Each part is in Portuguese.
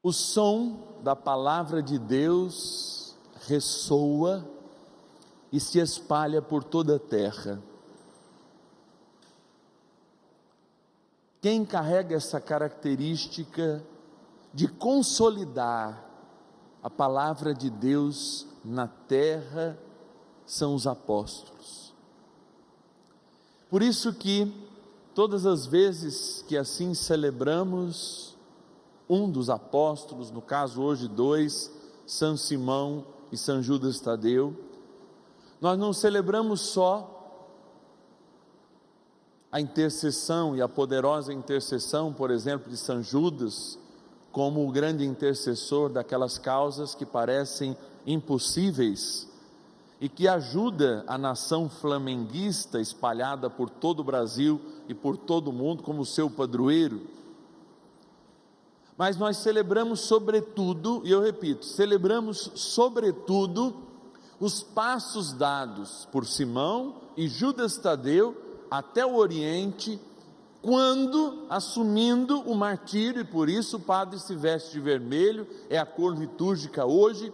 O som da palavra de Deus ressoa e se espalha por toda a terra. Quem carrega essa característica de consolidar a palavra de Deus na terra são os apóstolos. Por isso que todas as vezes que assim celebramos um dos apóstolos, no caso hoje dois, São Simão e São Judas Tadeu, nós não celebramos só a intercessão e a poderosa intercessão, por exemplo, de São Judas, como o grande intercessor daquelas causas que parecem impossíveis e que ajuda a nação flamenguista espalhada por todo o Brasil e por todo o mundo como seu padroeiro. Mas nós celebramos sobretudo, e eu repito, celebramos sobretudo os passos dados por Simão e Judas Tadeu até o Oriente, quando, assumindo o martírio, e por isso o padre se veste de vermelho, é a cor litúrgica hoje,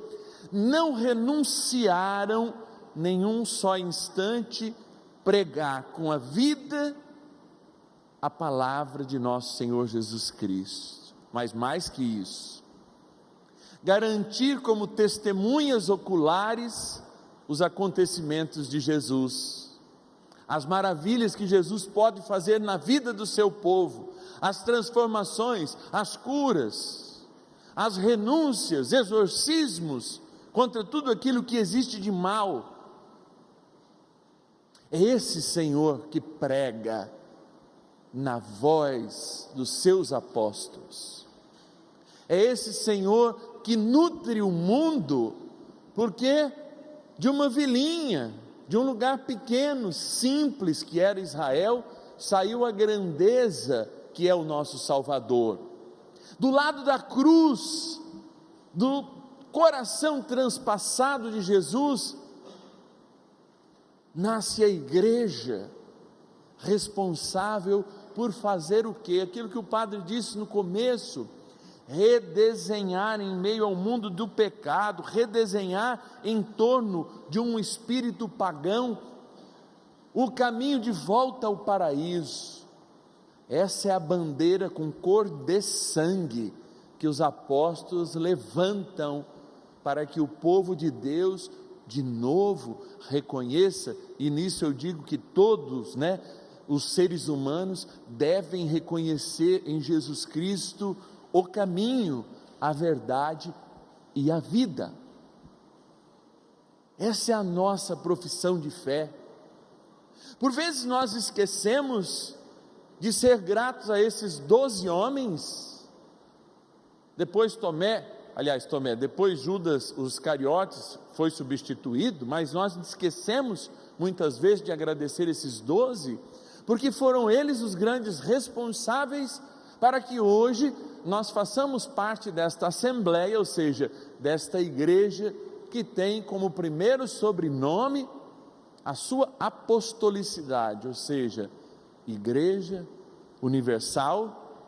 não renunciaram nenhum só instante pregar com a vida a palavra de nosso Senhor Jesus Cristo. Mas mais que isso, garantir como testemunhas oculares os acontecimentos de Jesus, as maravilhas que Jesus pode fazer na vida do seu povo, as transformações, as curas, as renúncias, exorcismos contra tudo aquilo que existe de mal. É esse Senhor que prega na voz dos seus apóstolos. É esse Senhor que nutre o mundo, porque de uma vilinha, de um lugar pequeno, simples que era Israel, saiu a grandeza que é o nosso Salvador. Do lado da cruz, do coração transpassado de Jesus, nasce a igreja, responsável por fazer o quê? Aquilo que o padre disse no começo: redesenhar em meio ao mundo do pecado, redesenhar em torno de um espírito pagão, o caminho de volta ao paraíso. Essa é a bandeira com cor de sangue que os apóstolos levantam para que o povo de Deus de novo reconheça, e nisso eu digo que todos, os seres humanos devem reconhecer em Jesus Cristo o caminho, a verdade e a vida. Essa é a nossa profissão de fé. Por vezes nós esquecemos de ser gratos a esses 12 homens, depois depois Judas, os Iscariotes, foi substituído, mas nós esquecemos muitas vezes de agradecer esses 12, porque foram eles os grandes responsáveis para que hoje nós façamos parte desta assembleia, ou seja, desta igreja que tem como primeiro sobrenome a sua apostolicidade, ou seja, Igreja Universal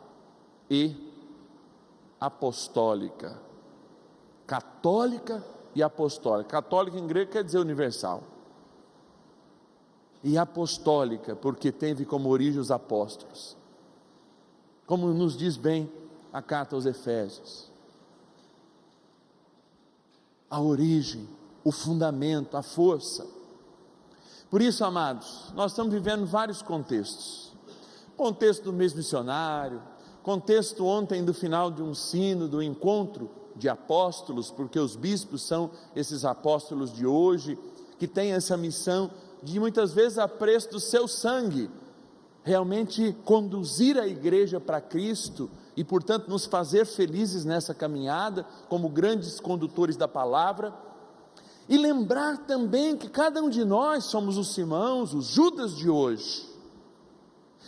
e Apostólica, católica e apostólica. Católica em grego quer dizer universal, e apostólica porque teve como origem os apóstolos, como nos diz bem a carta aos Efésios. A origem, o fundamento, a força. Por isso, amados, nós estamos vivendo vários contextos. Contexto do mês missionário, contexto ontem do final de um sínodo, do encontro de apóstolos, porque os bispos são esses apóstolos de hoje, que têm essa missão de muitas vezes a preço do seu sangue, realmente conduzir a igreja para Cristo e portanto nos fazer felizes nessa caminhada, como grandes condutores da palavra, e lembrar também que cada um de nós somos os Simãos, os Judas de hoje,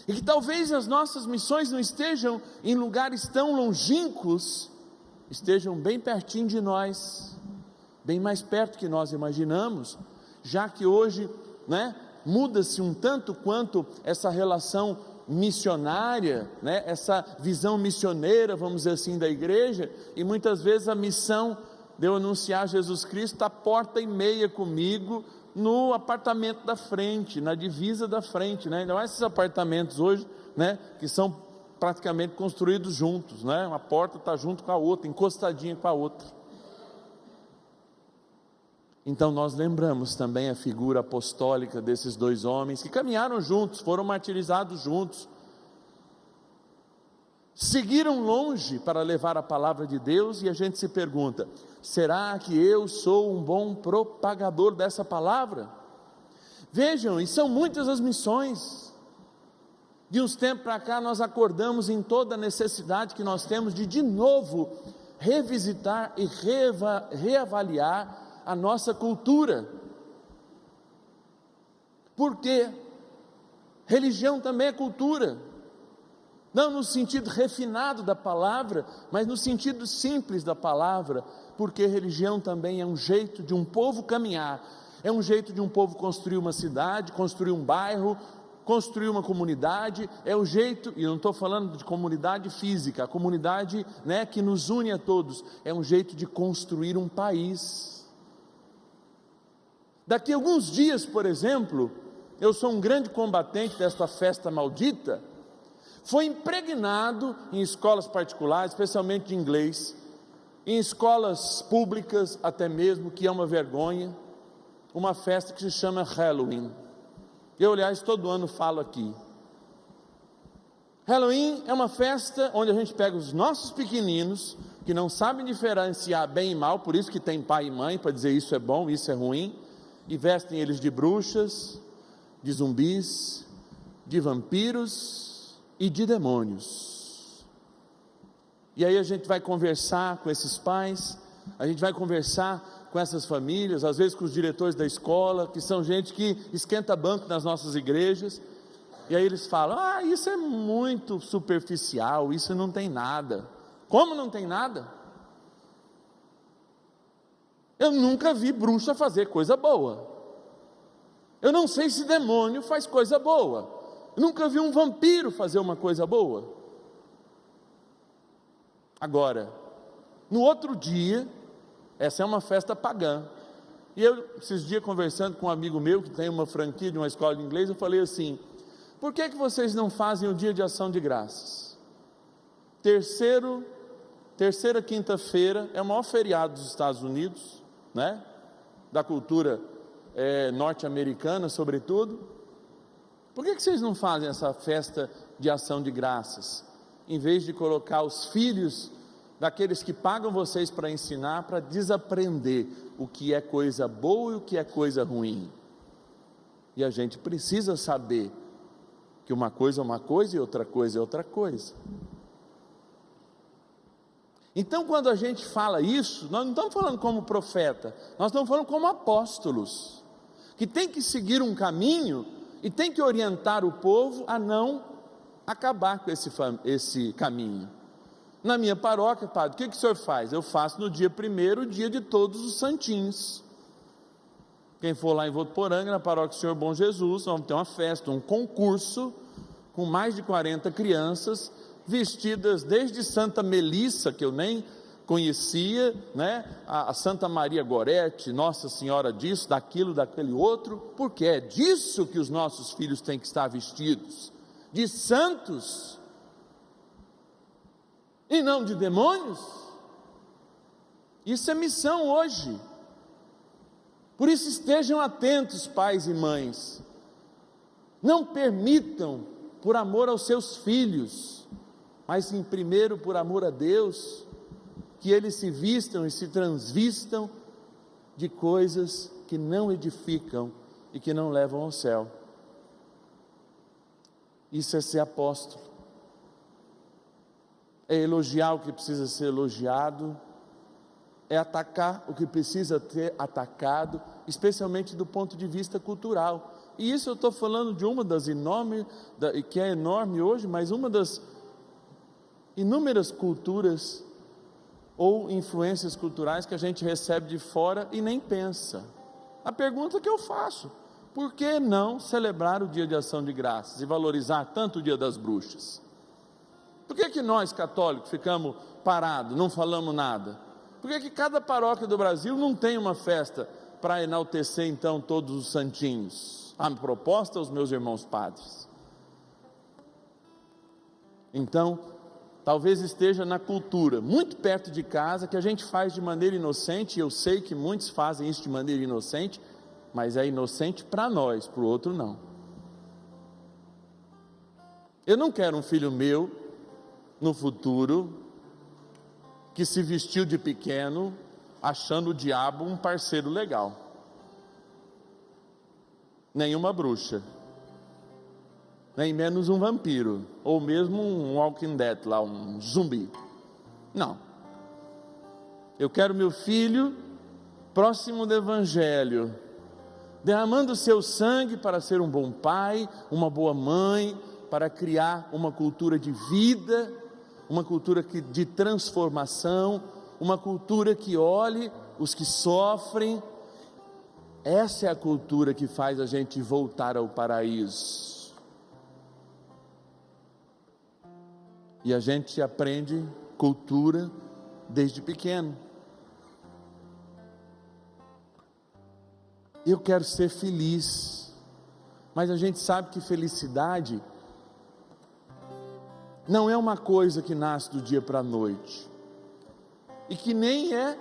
e que talvez as nossas missões não estejam em lugares tão longínquos, estejam bem pertinho de nós, bem mais perto que nós imaginamos, já que hoje, muda-se um tanto quanto essa relação missionária, né? Essa visão missioneira, vamos dizer assim, da igreja, e muitas vezes a missão de eu anunciar Jesus Cristo está porta e meia comigo, no apartamento da frente, na divisa da frente, né? Ainda mais esses apartamentos hoje, né? Que são praticamente construídos juntos, né? Uma porta está junto com a outra, encostadinha com a outra. Então nós lembramos também a figura apostólica desses dois homens, que caminharam juntos, foram martirizados juntos, seguiram longe para levar a palavra de Deus, e a gente se pergunta: será que eu sou um bom propagador dessa palavra? Vejam, e são muitas as missões. De uns tempos para cá nós acordamos em toda a necessidade que nós temos de novo revisitar e reavaliar a nossa cultura. Porque religião também é cultura, não no sentido refinado da palavra, mas no sentido simples da palavra, porque religião também é um jeito de um povo caminhar, é um jeito de um povo construir uma cidade, construir um bairro, construir uma comunidade, é o jeito, e eu não estou falando de comunidade física, a comunidade, né, que nos une a todos, é um jeito de construir um país. Daqui a alguns dias, por exemplo, eu sou um grande combatente desta festa maldita, foi impregnado em escolas particulares, especialmente de inglês, em escolas públicas até mesmo, que é uma vergonha, uma festa que se chama Halloween. Eu, aliás, todo ano falo aqui. Halloween é uma festa onde a gente pega os nossos pequeninos, que não sabem diferenciar bem e mal, por isso que tem pai e mãe, para dizer isso é bom, isso é ruim, e vestem eles de bruxas, de zumbis, de vampiros e de demônios. E aí a gente vai conversar com esses pais, a gente vai conversar com essas famílias, às vezes com os diretores da escola, que são gente que esquenta banco nas nossas igrejas, e aí eles falam: ah, isso é muito superficial, isso não tem nada. Como não tem nada? Eu nunca vi bruxa fazer coisa boa, eu não sei se demônio faz coisa boa, eu nunca vi um vampiro fazer uma coisa boa. Agora, no outro dia, essa é uma festa pagã, e eu, esses dias, conversando com um amigo meu, que tem uma franquia de uma escola de inglês, eu falei assim: por que vocês não fazem o dia de ação de graças? Terceira quinta-feira, é o maior feriado dos Estados Unidos, né? Da cultura norte-americana, sobretudo. Por que vocês não fazem essa festa de ação de graças, em vez de colocar os filhos daqueles que pagam vocês para ensinar, para desaprender o que é coisa boa e o que é coisa ruim? E a gente precisa saber que uma coisa é uma coisa e outra coisa é outra coisa. Então, quando a gente fala isso, nós não estamos falando como profeta, nós estamos falando como apóstolos, que tem que seguir um caminho e tem que orientar o povo a não acabar com esse caminho. Na minha paróquia, padre, o que o senhor faz? Eu faço no dia 1º, o dia de todos os santinhos. Quem for lá em Votuporanga, na paróquia do Senhor Bom Jesus, vamos ter uma festa, um concurso, com mais de 40 crianças, vestidas desde Santa Melissa, que eu nem conhecia, né? A Santa Maria Gorete, Nossa Senhora disso, daquilo, daquele outro, porque é disso que os nossos filhos têm que estar vestidos, de santos, e não de demônios. Isso é missão hoje. Por isso estejam atentos, pais e mães, não permitam, por amor aos seus filhos, mas em primeiro por amor a Deus, que eles se vistam e se transvistam de coisas que não edificam e que não levam ao céu. Isso é ser apóstolo, é elogiar o que precisa ser elogiado, é atacar o que precisa ser atacado, especialmente do ponto de vista cultural. E isso eu estou falando de uma das enormes, que é enorme hoje, mas uma das inúmeras culturas ou influências culturais que a gente recebe de fora e nem pensa. A pergunta que eu faço: por que não celebrar o dia de ação de graças e valorizar tanto o dia das bruxas? Por que nós católicos ficamos parados, não falamos nada? Por que cada paróquia do Brasil não tem uma festa para enaltecer então todos os santinhos? A proposta aos meus irmãos padres. Então, talvez esteja na cultura, muito perto de casa, que a gente faz de maneira inocente, e eu sei que muitos fazem isso de maneira inocente, mas é inocente para nós, para o outro não. Eu não quero um filho meu, no futuro, que se vestiu de pequeno, achando o diabo um parceiro legal. Nenhuma bruxa. Nem menos um vampiro, ou mesmo um Walking Dead lá, um zumbi. Não. Eu quero meu filho próximo do Evangelho, derramando seu sangue para ser um bom pai, uma boa mãe, para criar uma cultura de vida, uma cultura de transformação, uma cultura que olhe os que sofrem. Essa é a cultura que faz a gente voltar ao paraíso. E a gente aprende cultura desde pequeno. Eu quero ser feliz, mas a gente sabe que felicidade não é uma coisa que nasce do dia para a noite, e que nem é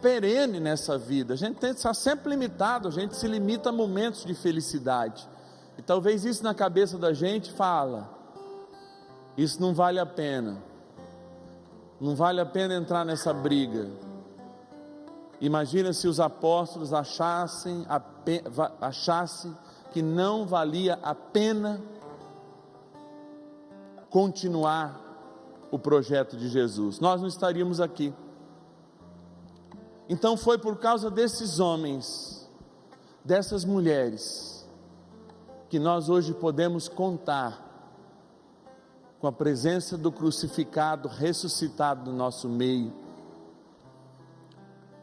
perene nessa vida. A gente tem que estar sempre limitado, a gente se limita a momentos de felicidade, e talvez isso na cabeça da gente fala, isso não vale a pena, não vale a pena entrar nessa briga. Imagina se os apóstolos achassem que não valia a pena continuar o projeto de Jesus, nós não estaríamos aqui. Então foi por causa desses homens, dessas mulheres, que nós hoje podemos contar com a presença do crucificado, ressuscitado no nosso meio,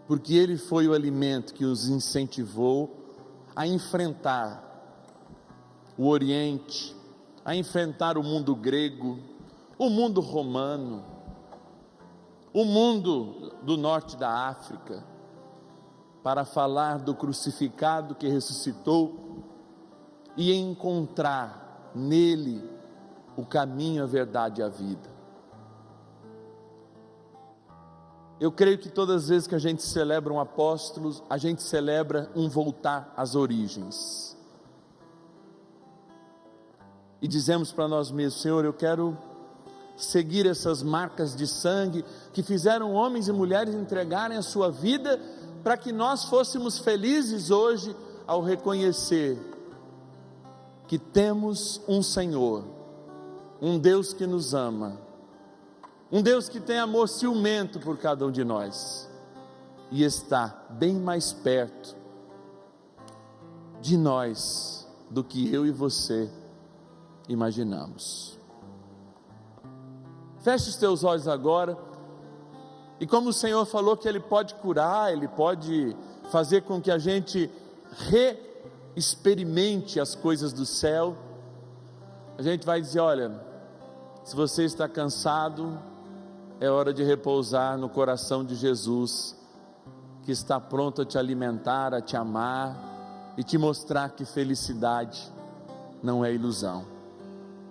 porque ele foi o alimento que os incentivou a enfrentar o Oriente, a enfrentar o mundo grego, o mundo romano, o mundo do norte da África, para falar do crucificado que ressuscitou e encontrar nele o caminho, a verdade e a vida. Eu creio que todas as vezes que a gente celebra um apóstolo, a gente celebra um voltar às origens. E dizemos para nós mesmos: Senhor, eu quero seguir essas marcas de sangue que fizeram homens e mulheres entregarem a sua vida para que nós fôssemos felizes hoje ao reconhecer que temos um Senhor, um Deus que nos ama, um Deus que tem amor ciumento por cada um de nós e está bem mais perto de nós do que eu e você imaginamos. Feche os teus olhos agora, e como o Senhor falou que Ele pode curar, Ele pode fazer com que a gente reexperimente as coisas do céu, a gente vai dizer: olha, se você está cansado, é hora de repousar no coração de Jesus, que está pronto a te alimentar, a te amar e te mostrar que felicidade não é ilusão.